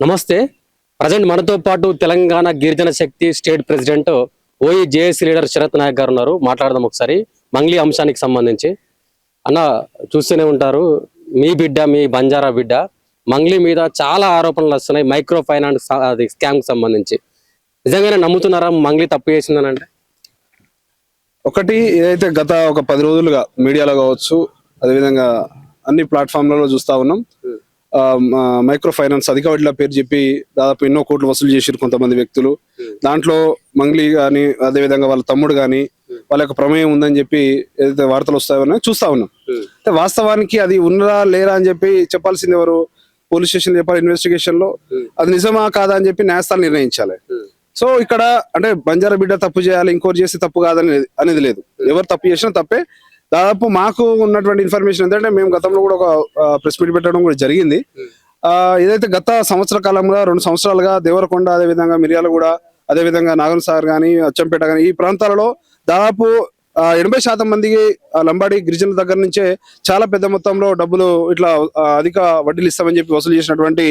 నమస్తే. ప్రజెంట్ మనతో పాటు తెలంగాణ గిరిజన శక్తి స్టేట్ ప్రెసిడెంట్ ఓయి జేఏసీ లీడర్ శరత్ నాయక్ గారు ఉన్నారు. మాట్లాడదాం ఒకసారి మంగ్లీ అంశానికి సంబంధించి. అన్న, చూస్తూనే ఉంటారు, మీ బిడ్డ, మీ బంజారా బిడ్డ మంగ్లీ మీద చాలా ఆరోపణలు వస్తున్నాయి మైక్రో ఫైనాన్స్ స్కామ్ కి సంబంధించి. నిజంగానే నమ్ముతున్నారా మంగ్లీ తప్పు చేసిందని? అంటే ఒకటి ఏదైతే గత ఒక 10 రోజులుగా మీడియాలో కావచ్చు, అదేవిధంగా అన్ని ప్లాట్ఫామ్లలో చూస్తా ఉన్నాం. మైక్రో ఫైనాన్స్ అధిక వడ్డీల పేరు చెప్పి దాదాపు ఎన్నో కోట్లు వసూలు చేసారు కొంతమంది వ్యక్తులు. దాంట్లో మంగ్లీ గాని, అదేవిధంగా వాళ్ళ తమ్ముడు గాని వాళ్ళ యొక్క ప్రమేయం ఉందని చెప్పి ఏదైతే వార్తలు వస్తాయో చూస్తా ఉన్నాం. అంటే వాస్తవానికి అది ఉన్నరా లేరా అని చెప్పి చెప్పాల్సింది ఎవరు? పోలీస్ స్టేషన్ చెప్పాలి, ఇన్వెస్టిగేషన్ లో అది నిజమా కాదా అని చెప్పి న్యాయస్థానం నిర్ణయించాలి. సో ఇక్కడ అంటే బంజారా బిడ్డ తప్పు చేయాలి, ఇంకోటి చేస్తే తప్పు కాదని అనేది లేదు. ఎవరు తప్పు చేసినా తప్పే. దాదాపు మాకు ఉన్నటువంటి ఇన్ఫర్మేషన్ ఏంటంటే, మేము గతంలో కూడా ఒక ప్రెస్ మీట్ పెట్టడం కూడా జరిగింది. ఏదైతే గత సంవత్సర కాలంగా 2 సంవత్సరాలుగా దేవరకొండ, అదేవిధంగా మిర్యాలగూడ, అదేవిధంగా నాగన్ సాగర్ కానీ, అచ్చంపేట కానీ ఈ ప్రాంతాలలో దాదాపు 80% మందికి లంబాడి గిరిజనుల దగ్గర నుంచే చాలా పెద్ద మొత్తంలో డబ్బులు ఇట్లా అధిక వడ్డీలు ఇస్తామని చెప్పి వసూలు చేసినటువంటి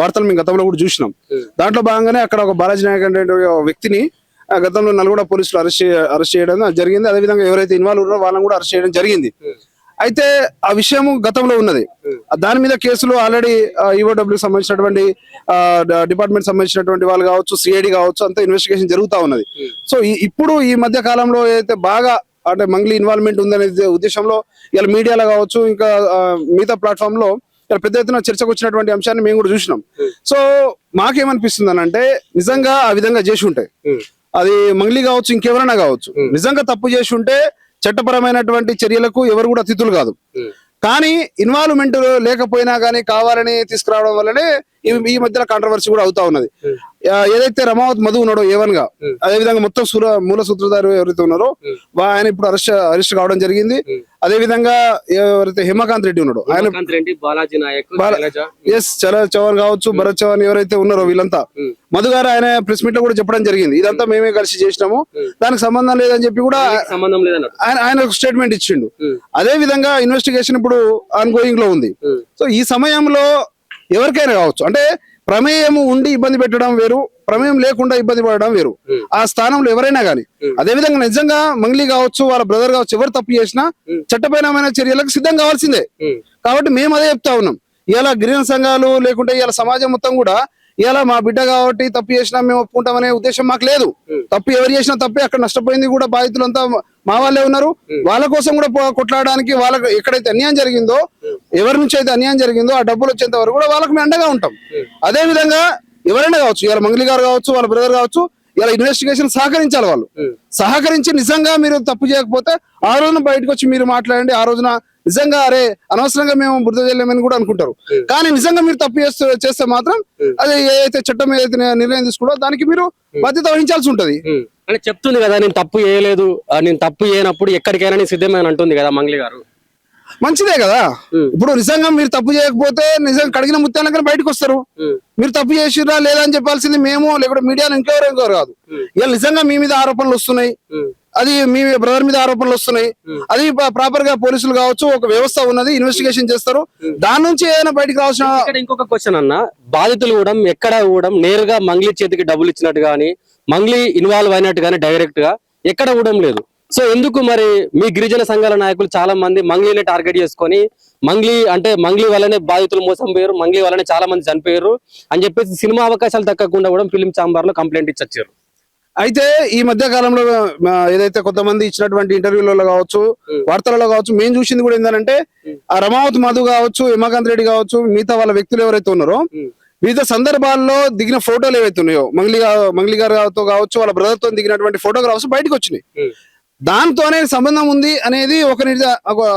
వార్తలు మేము గతంలో కూడా చూసినాం. దాంట్లో భాగంగానే అక్కడ ఒక బాలాజీ నాయక్ అనే వ్యక్తిని గతంలో నల్గొండ పోలీసులు అరెస్ట్ చేయడం జరిగింది. అదేవిధంగా ఎవరైతే ఇన్వాల్వ్ ఉన్నారో వాళ్ళని కూడా అరెస్ట్ చేయడం జరిగింది. అయితే ఆ విషయం గతంలో ఉన్నది. దాని మీద కేసులు ఆల్రెడీ ఈఓడబ్ల్యూ సంబంధించినటువంటి డిపార్ట్మెంట్ సంబంధించినటువంటి వాళ్ళు కావచ్చు, సిఐడి కావచ్చు, అంతా ఇన్వెస్టిగేషన్ జరుగుతా ఉన్నది. సో ఇప్పుడు ఈ మధ్య కాలంలో ఏదైతే బాగా అంటే మంగ్లీ ఇన్వాల్వ్మెంట్ ఉందనే ఉద్దేశంలో ఇలా మీడియాలో కావచ్చు, ఇంకా మిగతా ప్లాట్ఫామ్ లో పెద్ద ఎత్తున చర్చకు వచ్చినటువంటి అంశాన్ని మేము కూడా చూసినాం. సో మాకేమనిపిస్తుంది అని అంటే, నిజంగా ఆ విధంగా చేసి ఉంటే అది మంగ్లీ కావచ్చు, ఇంకెవరైనా కావచ్చు, నిజంగా తప్పు చేసి ఉంటే చట్టపరమైనటువంటి చర్యలకు ఎవరు కూడా అతిథులు కాదు. కానీ ఇన్వాల్వ్మెంట్ లేకపోయినా కానీ కావాలని తీసుకురావడం వల్లనే ఈ మధ్యలో కాంట్రవర్సీ కూడా అవుతా ఉన్నది. ఏదైతే రమావత్ మధు ఉన్నాడో A1 గా, అదేవిధంగా మొత్తం మూల సూత్రధారు ఎవరైతే ఉన్నారో ఆయన ఇప్పుడు అరెస్ట్ కావడం జరిగింది. అదేవిధంగా ఎవరైతే హేమకాంత్ రెడ్డి ఉన్నాడో ఆయన, చరణ్ చౌహాన్ కావచ్చు, భరత్ చౌహాన్ ఎవరైతే ఉన్నారో వీళ్ళంతా, మధు గారు ఆయన ప్రెస్ మీట్ లో కూడా చెప్పడం జరిగింది, ఇదంతా మేమే కలిసి చేసినాము, దానికి సంబంధం లేదని చెప్పి కూడా ఆయన ఒక స్టేట్మెంట్ ఇచ్చిండు. అదే విధంగా ఇన్వెస్టిగేషన్ ఇప్పుడు ఆన్ గోయింగ్ లో ఉంది. సో ఈ సమయంలో ఎవరికైనా కావచ్చు, అంటే ప్రమేయం ఉండి ఇబ్బంది పెట్టడం వేరు, ప్రమేయం లేకుండా ఇబ్బంది పడడం వేరు. ఆ స్థానంలో ఎవరైనా కానీ, అదేవిధంగా నిజంగా మంగ్లీ కావచ్చు, వాళ్ళ బ్రదర్ కావచ్చు, ఎవరు తప్పు చేసినా చట్టపరమైన చర్యలకు సిద్ధం కావాల్సిందే. కాబట్టి మేము అదే చెప్తా ఉన్నాం. ఇలా గిరిజన సంఘాలు లేకుంటే ఇలా సమాజం మొత్తం కూడా ఇలా మా బిడ్డ కాబట్టి తప్పు చేసినా మేము ఒప్పుకుంటామనే ఉద్దేశం మాకు లేదు. తప్పు ఎవరు చేసినా తప్పే, అక్కడ నష్టపోయింది కూడా బాధితులంతా మా వాళ్ళే ఉన్నారు. వాళ్ళ కోసం కూడా కొట్లాడడానికి, వాళ్ళకి ఎక్కడైతే అన్యాయం జరిగిందో, ఎవరి నుంచి అయితే అన్యాయం జరిగిందో ఆ డబ్బులు వచ్చేంత వరకు కూడా వాళ్ళకి మేము అండగా ఉంటాం. అదే విధంగా ఎవరైనా కావచ్చు, ఇలా మంగ్లీ గారు కావచ్చు, వాళ్ళ బ్రదర్ కావచ్చు, ఇలా ఇన్వెస్టిగేషన్ సహకరించాలి. వాళ్ళు సహకరించి నిజంగా మీరు తప్పు చేయకపోతే ఆ రోజున బయటకు వచ్చి మీరు మాట్లాడండి. ఆ రోజున నిజంగా అరే అనవసరంగా మేము బురద చేయలేమని కూడా అనుకుంటారు. కానీ నిజంగా మీరు తప్పు చేస్తే మాత్రం అది ఏదైతే చట్టం ఏదైతే నిర్ణయం తీసుకుంటో దానికి మీరు బాధ్యత వహించాల్సి ఉంటది అని చెప్తుంది కదా. నేను తప్పు చేయలేదు, నేను తప్పు చేయనప్పుడు ఎక్కడికైనా సిద్ధమే అంటుంది కదా మంగ్లీ గారు. మంచిదే కదా. ఇప్పుడు నిజంగా మీరు తప్పు చేయకపోతే నిజంగా కడిగిన ముత్యాలకన్నా బయటకు వస్తారు. మీరు తప్పు చేసిరా లేదా అని చెప్పాల్సింది మేము, లేకపోతే మీడియాలో ఇంకెవరు కాదు. ఇలా నిజంగా మీ మీద ఆరోపణలు వస్తున్నాయి, అది మీ బ్రదర్ మీద ఆరోపణలు వస్తున్నాయి, అది ప్రాపర్ గా పోలీసులు కావచ్చు, ఒక వ్యవస్థ ఉన్నది, ఇన్వెస్టిగేషన్ చేస్తారు. దాని నుంచి ఏదైనా బయటకు రావాల్సిన. ఇంకొక క్వశ్చన్ అన్న, బాధితులు కూడా ఎక్కడ కూడా నేరుగా మంగ్లీ చేతికి డబ్బులు ఇచ్చినట్టు గానీ, మంగ్లీ ఇన్వాల్వ్ అయినట్టు గానీ డైరెక్ట్ గా ఎక్కడ కూడా లేదు. సో ఎందుకు మరి మీ గిరిజన సంఘాల నాయకులు చాలా మంది మంగ్లీని టార్గెట్ చేసుకొని, మంగ్లీ వల్లనే బాధితులు మోసం పోయారు, మంగ్లీ వల్లనే చాలా మంది చనిపోయారు అని చెప్పేసి సినిమా అవకాశాలు దక్కకుండా కూడా ఫిలిం ఛాంబర్ లో కంప్లైంట్ ఇచ్చారు. అయితే ఈ మధ్య కాలంలో ఏదైతే కొంతమంది ఇచ్చినటువంటి ఇంటర్వ్యూలలో కావచ్చు, వార్తలలో కావచ్చు, మేము చూసింది కూడా ఏంటంటే, ఆ రమావత్ మధు కావచ్చు, హేమకాంత్ రెడ్డి కావచ్చు, మిగతా వాళ్ళ వ్యక్తులు ఎవరైతే ఉన్నారో వివిధ సందర్భాల్లో దిగిన ఫోటోలు ఏవైతే ఉన్నాయో, మంగ్లీ గారితో కావచ్చు, వాళ్ళ బ్రదర్ తో దిగినటువంటి ఫోటోగ్రాఫ్స్ బయటకు వచ్చినాయి. దాంతోనే సంబంధం ఉంది అనేది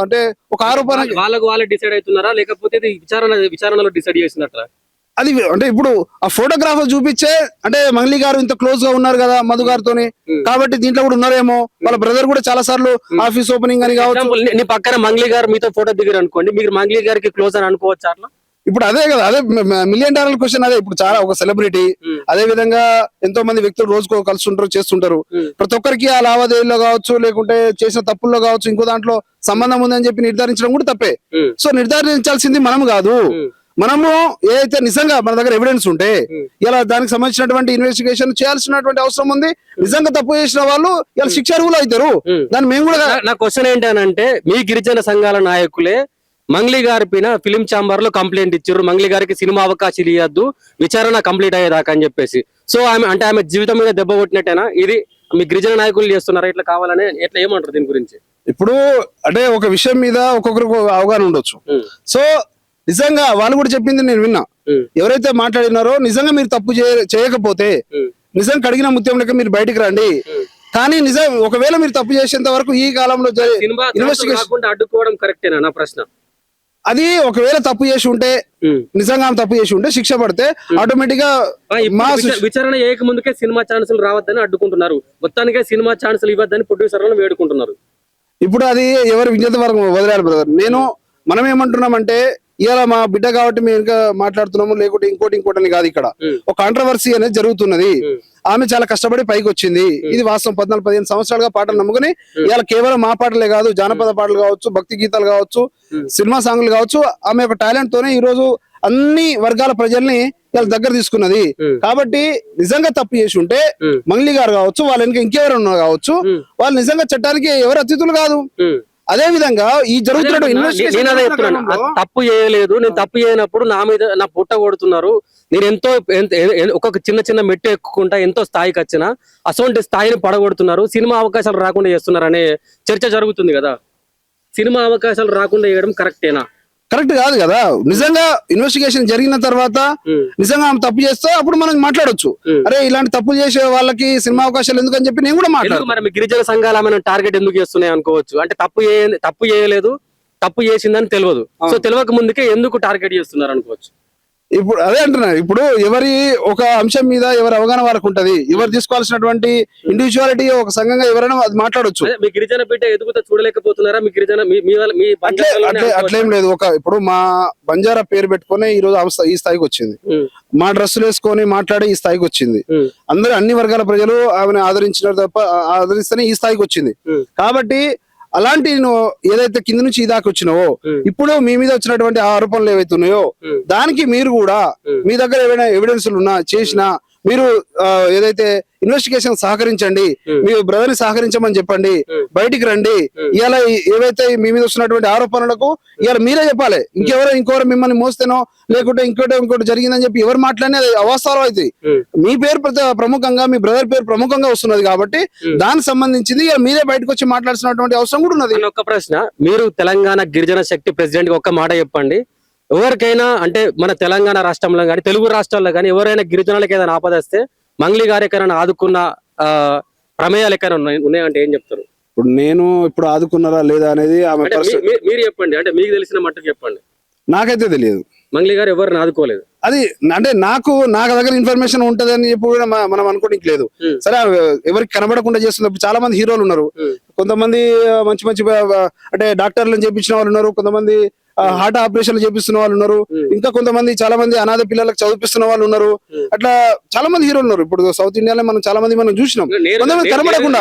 అంటే ఒక ఆరోపణ. వాళ్ళకు డిసైడ్ అవుతున్నారా, లేకపోతే విచారణలో డిసైడ్ చేసినట్రా? అది అంటే ఇప్పుడు ఆ ఫోటోగ్రాఫర్ చూపించే, అంటే మంగ్లీ గారు ఇంత క్లోజ్ గా ఉన్నారు కదా మధు గారితోని, కాబట్టి దీంట్లో కూడా ఉన్నారేమో. వాళ్ళ బ్రదర్ కూడా చాలా సార్లు ఆఫీస్ ఓపెనింగ్ అని కావచ్చు. నీ పక్కన మంగ్లీ గారు మీతో ఫోటో దిగారు అనుకోండి, మీరు మంగ్లీ గారికి క్లోజ్ అని అనుకోవచ్చు అట్లా? ఇప్పుడు అదే కదా, అదే $1 మిలియన్ క్వశ్చన్. అదే ఇప్పుడు చాలా ఒక సెలబ్రిటీ, అదే విధంగా ఎంతో మంది వ్యక్తులు రోజుకో కలుస్తుంటారు, చేస్తుంటారు. ప్రతి ఒక్కరికి ఆ లావాదేవీలో కావచ్చు, లేకుంటే చేసిన తప్పుల్లో కావచ్చు, ఇంకో దాంట్లో సంబంధం ఉందని చెప్పి నిర్ధారించడం కూడా తప్పే. సో నిర్ధారించాల్సింది మనం కాదు, మనము ఏదైతే నిజంగా మన దగ్గర ఎవిడెన్స్ ఉంటే ఇలా దానికి సంబంధించినటువంటి ఇన్వెస్టిగేషన్ చేయాల్సినటువంటి అవసరం ఉంది. నిజంగా తప్పు చేసిన వాళ్ళు ఇలా శిక్ష అర్హులు అవుతారు. దాన్ని మేము కూడా నా క్వశ్చన్ ఏంటంటే మీ గిరిజన సంఘాల నాయకులే మంగ్లీ గారి పైన ఫిలిం ఛాంబర్ లో కంప్లైంట్ ఇచ్చారు, మంగ్లీ గారికి సినిమా అవకాశాలు ఇవ్వద్దు, విచారణ కంప్లీట్ అయ్యేదాకా అని చెప్పేసి. సో ఆమె జీవితం మీద దెబ్బ కొట్టినట్టేనా ఇది? మీ గిరిజన నాయకులు చేస్తున్నారా ఇట్లా కావాలని? ఎట్లా ఏమంటారు దీని గురించి? ఇప్పుడు అంటే ఒక విషయం మీద ఒక్కొక్కరికి అవగాహన ఉండొచ్చు. సో నిజంగా వాళ్ళు కూడా చెప్పింది నేను విన్నా. ఎవరైతే మాట్లాడినారో నిజంగా మీరు తప్పు చేయకపోతే నిజం కడిగిన ముత్యం లెక్క మీరు బయటికి రండి. కానీ నిజం ఒకవేళ మీరు తప్పు చేసేంత వరకు ఈ కాలంలో ఇన్వెస్టిగేషన్ అడ్డుకోవడం కరెక్టేనా నా ప్రశ్న. అది ఒకవేళ తప్పు చేసి ఉంటే నిజంగా తప్పు చేసి ఉంటే శిక్ష పడితే ఆటోమేటిక్ గా విచారణ చేయక ముందుకే సినిమా ఛాన్సులు రావద్దని అడ్డుకుంటున్నారు. మొత్తానికే సినిమా ఛాన్సులు ఇవ్వద్దని ప్రొడ్యూసర్లను వేడుకుంటున్నారు. ఇప్పుడు అది ఎవరి విజ్ఞత వరకు వదిలేరు బ్రదర్. మనం ఏమంటున్నామంటే ఇవాళ మా బిడ్డ కాబట్టి మేము ఇంకా మాట్లాడుతున్నాము, లేకుంటే ఇంకోటి అని కాదు. ఇక్కడ ఒక కాంట్రవర్సీ అనేది జరుగుతున్నది. ఆమె చాలా కష్టపడి పైకి వచ్చింది. ఇది వాస్తవం. 14-15 సంవత్సరాలుగా పాటలు నమ్ముకుని ఇవాళ కేవలం మా పాటలే కాదు, జానపద పాటలు కావచ్చు, భక్తి గీతాలు కావచ్చు, సినిమా సాంగ్లు కావచ్చు, ఆమె యొక్క టాలెంట్ తోనే ఈ రోజు అన్ని వర్గాల ప్రజల్ని వాళ్ళ దగ్గర తీసుకున్నది. కాబట్టి నిజంగా తప్పు చేసి ఉంటే మంగ్లీ గారు కావచ్చు, వాళ్ళ వెనక ఇంకెవరు కావచ్చు, వాళ్ళు నిజంగా చట్టానికి ఎవరు అతిథులు కాదు. అదే విధంగా ఈ జరుగుతున్న ఇన్వెస్టిగేషన్ తప్పు చేయలేదు, నేను తప్పు చేయనప్పుడు నా మీద నా పుట్ట కొడుతున్నారు, నేను ఎంతో ఒక్కొక్క చిన్న మెట్టు ఎక్కుకుంటా ఎంతో స్థాయికి వచ్చినా అసొంటి స్థాయిని పడగొడుతున్నారు, సినిమా అవకాశాలు రాకుండా చేస్తున్నారు అనే చర్చ జరుగుతుంది కదా. సినిమా అవకాశాలు రాకుండా చేయడం కరెక్టేనా? కరెక్ట్ కాదు కదా. నిజంగా ఇన్వెస్టిగేషన్ జరిగిన తర్వాత నిజంగా ఆమె తప్పు చేస్తే అప్పుడు మనం మాట్లాడొచ్చు. అరే ఇలాంటి తప్పులు చేసే వాళ్ళకి సినిమా అవకాశాలు ఎందుకు అని చెప్పి నేను కూడా మాట్లాడు. మరి గిరిజన సంఘాలు ఆమె టార్గెట్ ఎందుకు చేస్తున్నాయి అనుకోవచ్చు. అంటే తప్పు చేయలేదు, తప్పు చేసిందని తెలియదు. సో తెలియక ముందుకే ఎందుకు టార్గెట్ చేస్తున్నారు అనుకోవచ్చు. ఇప్పుడు అదే అంటున్నా. ఇప్పుడు ఎవరి ఒక అంశం మీద ఎవరి అవగాహన వాళ్ళకు ఉంటది. ఎవరు తీసుకోవాల్సినటువంటి ఇండివిజువాలిటీ ఒక సంఘంగా ఎవరైనా అది మాట్లాడొచ్చు. మీ గిరిజన బిడ్డ ఎదుగుతా చూడలేకపోతున్నారా? మీ గిరిజన అట్లేం లేదు. ఇప్పుడు మా బంజారా పేరు పెట్టుకుని ఈ రోజు ఈ స్థాయికి వచ్చింది. మా డ్రెస్సులు వేసుకొని మాట్లాడి ఈ స్థాయికి వచ్చింది. అందరూ అన్ని వర్గాల ప్రజలు ఆమెను ఆదరించినారు తప్ప ఆదరిస్తేనే ఈ స్థాయికి వచ్చింది. కాబట్టి అలాంటి నువ్వు ఏదైతే కింద నుంచి ఈ దాకా వచ్చినావో, ఇప్పుడు మీ మీద వచ్చినటువంటి ఆరోపణలు ఏవైతే ఉన్నాయో దానికి మీరు కూడా మీ దగ్గర ఏవైనా ఎవిడెన్స్లు ఉన్నా చేసినా మీరు ఏదైతే ఇన్వెస్టిగేషన్ సహకరించండి, మీ బ్రదర్ ని సహకరించమని చెప్పండి, బయటికి రండి. ఇవాళ ఏవైతే మీ మీద వస్తున్నటువంటి ఆరోపణలకు ఇవాళ మీరే చెప్పాలి. ఇంకెవరో మిమ్మల్ని మోస్తేనో లేకుంటే ఇంకోటి జరిగిందని చెప్పి ఎవరు మాట్లాడినా అది అవాస్తవాలు అవుతాయి. మీ పేరు ప్రముఖంగా, మీ బ్రదర్ పేరు ప్రముఖంగా వస్తున్నది కాబట్టి దానికి సంబంధించింది ఇవాళ మీరే బయటకు వచ్చి మాట్లాడాల్సినటువంటి అవసరం కూడా ఉన్నది. ఒక ప్రశ్న, మీరు తెలంగాణ గిరిజన శక్తి ప్రెసిడెంట్ కి ఒక్క మాట చెప్పండి. ఎవరికైనా అంటే మన తెలంగాణ రాష్ట్రంలో కానీ తెలుగు రాష్ట్రాల్లో కానీ ఎవరైనా గిరిజనులకు ఏదైనా ఆపదస్తే మంగ్లీ గారు ఎక్కడైనా ఆదుకున్న ప్రమేయాలు ఎక్కడైనా ఉన్నాయంటే ఏం చెప్తారు? ఇప్పుడు నేను ఇప్పుడు ఆదుకున్నారా లేదా అనేది మీరు చెప్పండి. అంటే మీకు తెలిసిన మట్టుకు చెప్పండి. నాకైతే తెలియదు. మంగ్లీ గారు ఎవరిని ఆదుకోలేదు. అది అంటే నాకు దగ్గర ఇన్ఫర్మేషన్ ఉంటది అని చెప్పి కూడా మనం అనుకోవడానికి లేదు. సరే ఎవరికి కనబడకుండా చేస్తున్నప్పుడు చాలా మంది హీరోలు ఉన్నారు. కొంతమంది మంచి అంటే డాక్టర్లను చేపించిన వాళ్ళు ఉన్నారు, కొంతమంది హార్ట్ ఆపరేషన్లు చేపిస్తున్న వాళ్ళు ఉన్నారు, ఇంకా కొంతమంది చాలా మంది అనాథ పిల్లలకు చదివిస్తున్న వాళ్ళు ఉన్నారు. అట్లా చాలా మంది హీరోలు ఉన్నారు. ఇప్పుడు సౌత్ ఇండియాలో మనం చాలా మంది మనం చూసినాం. కొంతమంది కనబడకుండా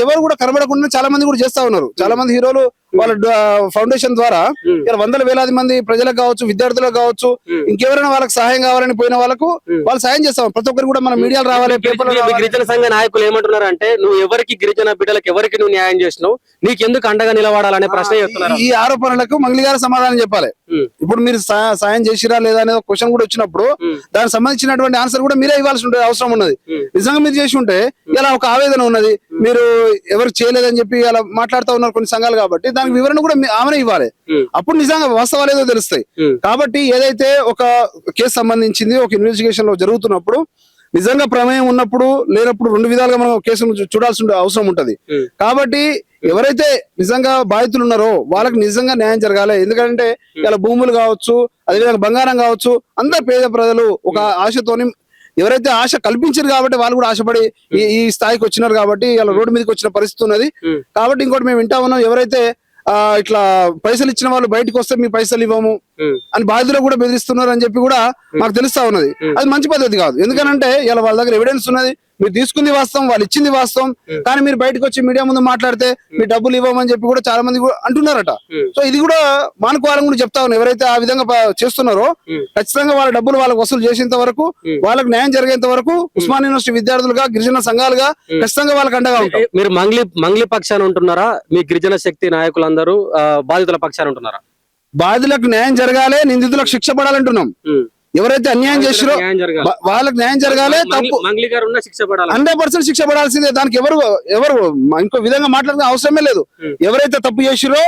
ఎవరు కూడా కనబడకుండా చాలా మంది కూడా చేస్తా ఉన్నారు. చాలా మంది హీరోలు వాళ్ళ ఫౌండేషన్ ద్వారా ఇలా వందల వేలాది మంది ప్రజలకు కావచ్చు, విద్యార్థులకు కావచ్చు, ఇంకెవరైనా వాళ్ళకి సహాయం కావాలని పోయిన వాళ్ళకు వాళ్ళు సాయం చేస్తాం. ప్రతి ఒక్కరు కూడా మన మీడియాలో రావాలి, పేపర్లో. గిరిజన సంఘ నాయకులు ఏమంటున్నారు అంటే, నువ్వు ఎవరికి గిరిజన బిడ్డలకు ఎవరికి నువ్వు న్యాయం చేసినావు, నీకెందుకు అండగా నిలబడాలనే ప్రశ్న చేస్తున్నారు. ఈ ఆరోపణలకు మంగ్లీ గారు సమాధానం చెప్పాలి. ఇప్పుడు మీరు సాయం చేసిరా లేదా అనే క్వశ్చన్ కూడా వచ్చినప్పుడు దానికి సంబంధించినటువంటి ఆన్సర్ కూడా మీరే ఇవ్వాల్సి ఉంటే అవసరం ఉన్నది. నిజంగా మీరు చేసి ఉంటే ఇలా ఒక ఆవేదన ఉన్నది, మీరు ఎవరు చేయలేదని చెప్పి అలా మాట్లాడుతూ ఉన్నారు కొన్ని సంఘాలు. కాబట్టి దానికి వివరణ కూడా ఆమెనే ఇవ్వాలి. అప్పుడు నిజంగా వాస్తవాలు ఏదో తెలుస్తాయి. కాబట్టి ఏదైతే ఒక కేసు సంబంధించింది ఒక ఇన్వెస్టిగేషన్ లో జరుగుతున్నప్పుడు నిజంగా ప్రమేయం ఉన్నప్పుడు లేనప్పుడు రెండు విధాలుగా మనం కేసును చూడాల్సిన అవసరం ఉంటది. కాబట్టి ఎవరైతే నిజంగా బాధితులు ఉన్నారో వాళ్ళకి నిజంగా న్యాయం జరగాలి. ఎందుకంటే ఇలా భూములు కావచ్చు, అదేవిధంగా బంగారం కావచ్చు, అందరు పేద ప్రజలు ఒక ఆశతోని ఎవరైతే ఆశ కల్పించారు కాబట్టి వాళ్ళు కూడా ఆశపడి ఈ స్థాయికి వచ్చినారు. కాబట్టి ఇలా రోడ్డు మీదకి వచ్చిన పరిస్థితి ఉన్నది. కాబట్టి ఇంకోటి మేము వింటా ఉన్నాం, ఎవరైతే ఇట్లా పైసలు ఇచ్చిన వాళ్ళు బయటకు వస్తే మీ పైసలు ఇవ్వము అని బాధితులు కూడా బెదిరిస్తున్నారు అని చెప్పి కూడా మాకు తెలుస్తా ఉన్నది. అది మంచి పద్ధతి కాదు. ఎందుకనంటే ఇలా వాళ్ళ దగ్గర ఎవిడెన్స్ ఉన్నది, మీరు తీసుకుంది వాస్తవం, వాళ్ళు ఇచ్చింది వాస్తవం, కానీ మీరు బయటకు వచ్చి మీడియా ముందు మాట్లాడితే మీ డబ్బులు ఇవ్వమని చెప్పి కూడా చాలా మంది కూడా అంటున్నారట. సో ఇది కూడా మానుకోవాలని కూడా చెప్తా ఉన్నాను. ఎవరైతే ఆ విధంగా చేస్తున్నారో ఖచ్చితంగా వాళ్ళ డబ్బులు వాళ్ళకి వసూలు చేసేంత వరకు, వాళ్ళకి న్యాయం జరిగేంత వరకు ఉస్మాన్ యూనివర్సిటీ విద్యార్థులుగా, గిరిజన సంఘాలుగా ఖచ్చితంగా వాళ్ళకి అండగా ఉంటాం. మీరు మంగ్లీ పక్షాన ఉంటున్నారా? మీ గిరిజన శక్తి నాయకులందరూ బాధితుల పక్షాన ఉంటున్నారా? బాధితులకు న్యాయం జరగాలి, నిందితులకు శిక్ష పడాలంటున్నాం. ఎవరైతే అన్యాయం చేసిరో వాళ్ళకి న్యాయం జరగాలి. తప్పు 100% శిక్ష పడాల్సిందే. దానికి ఎవరు ఇంకో విధంగా మాట్లాడే అవసరమే లేదు. ఎవరైతే తప్పు చేసిరో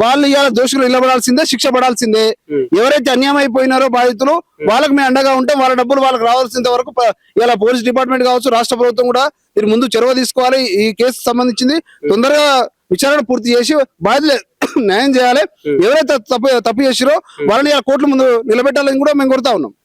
వాళ్ళు ఇవాళ దోషులు నిలబడాల్సిందే, శిక్ష పడాల్సిందే. ఎవరైతే అన్యాయం అయిపోయినారో బాధితులు, వాళ్ళకి మేము అండగా ఉంటాం. వాళ్ళ డబ్బులు వాళ్ళకి రావాల్సినంత వరకు ఇలా పోలీస్ డిపార్ట్మెంట్ కావచ్చు, రాష్ట్ర ప్రభుత్వం కూడా దీని ముందు చొరవ తీసుకోవాలి. ఈ కేసు సంబంధించింది తొందరగా విచారణ పూర్తి చేసి బాధితులు న్యాయం చేయాలి. ఎవరైతే తప్పు చేసిరో వాళ్ళని కోర్టుల ముందు నిలబెట్టాలని కూడా మేము కోరుతా ఉన్నాం.